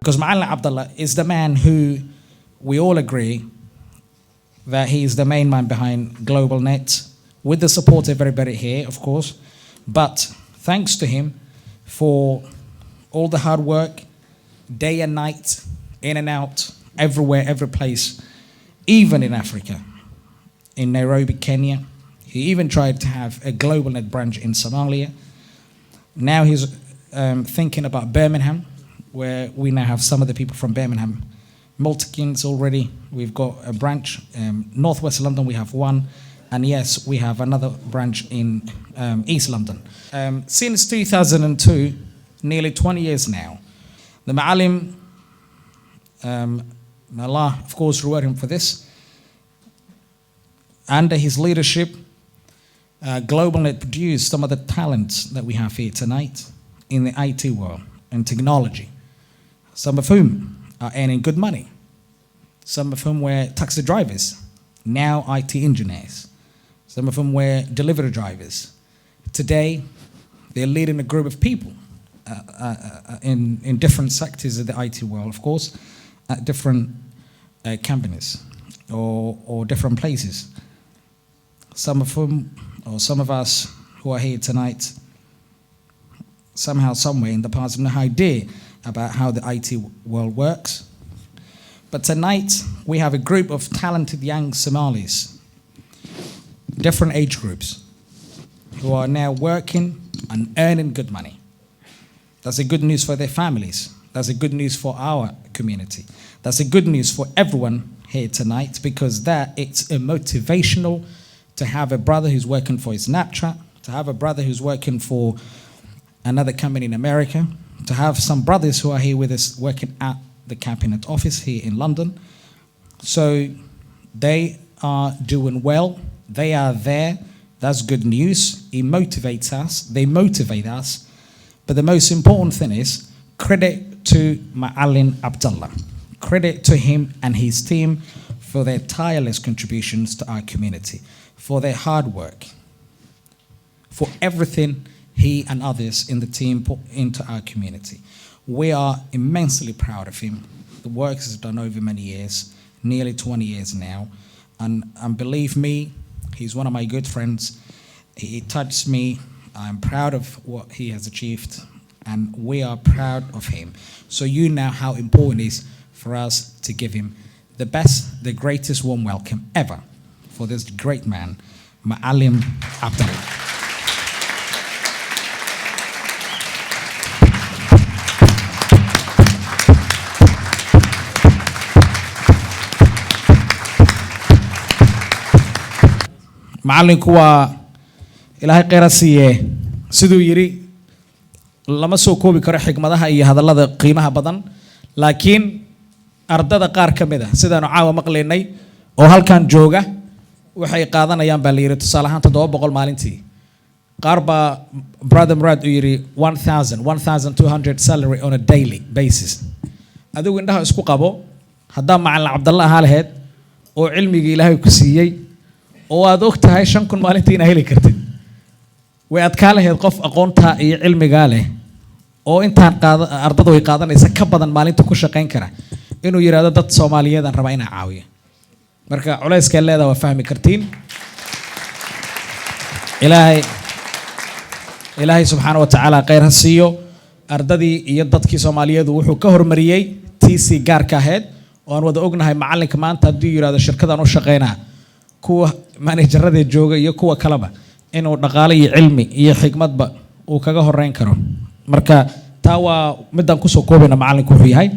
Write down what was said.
Because Macalin Abdallah is the man who we all agree that he is the main man behind Global Net, with the support of everybody here, of course. But thanks to him for all the hard work, day and night, in and out, everywhere, every place, even in Africa, in Nairobi, Kenya. He even tried to have a Global Net branch in Somalia. Now he's thinking about Birmingham, where we now have some of the people from Birmingham. Maltakins already, we've got a branch. Northwest London, we have one. And yes, we have another branch in East London. Since 2002, nearly 20 years now, the Macalin, Allah, of course, reward him for this. Under his leadership, Global Net produced some of the talents that we have here tonight in the IT world and technology, some of whom are earning good money, some of whom were taxi drivers, now IT engineers, some of whom were delivery drivers. Today, they're leading a group of people in different sectors of the IT world, of course, at different companies or different places. Some of whom, or some of us who are here tonight, somehow, somewhere in the past, have no idea about how the IT world works. But tonight, we have a group of talented young Somalis, different age groups, who are now working and earning good money. That's a good news for their families. That's a good news for our community. That's a good news for everyone here tonight, because that it's a motivational to have a brother who's working for Snapchat, to have a brother who's working for another company in America, to have some brothers who are here with us working at the cabinet office here in London. So they are doing well. They are there. That's good news. It motivates us. They motivate us. But the most important thing is credit to Macalin Abdallah. Credit to him and his team for their tireless contributions to our community, for their hard work, for everything he and others in the team put into our community. We are immensely proud of him. The work he's done over many years, nearly 20 years now. And believe me, he's one of my good friends. He touched me. I'm proud of what he has achieved, and we are proud of him. So you know how important it is for us to give him the best, the greatest warm welcome ever for this great man, Macalin Abdallah. Macalinku waa ilaahay khayr siiye, siduu yiri lama soo koobi karo xigmadaha iyo hadallada qiimaha badan, laakiin ardada qaar kamid ah sidaanu caawa maqleynay oo halkan jooga waxay qaadanayaan baa la yiri tusaale ahaan 700 maalintii. Qaar baa brother Murad u yiri 1200 salary on a daily basis. Adigu indhaha isku qabo hadaa Macalin Abdallah ahaa lahayd oo cilmiga ilaahay ku siiyay oo aad og tahay 5,000 maalintii inaad heli kartid, way adkaa lahayd qof aqoonta iyo cilmiga leh oo intaan ardada way qaadanaysa ka badan maalinta ku shaqeyn kara inuu yiraahdo dad Soomaaliyeed aan rabaa inaan caawiyo. Marka culayska leedahay waa fahmi kartiin. Ilaahay subxaanahu wa ta'ala khayr ha siiyo ardadii iyo dadkii Soomaaliyeed wuxuu ka hormariyay TC gaarka ahayd oo aan wada ognahay macalinka maanta haddii yiraahdo shirkadan u shaqeynaa kuwa managerada jooga iyo kuwa kaleba inuu dhaqaale iyo cilmi iyo xigmadba uu kaga horeyn karo. Marka taa waa midaan ku soo koobina macalinku wuxuu yahay.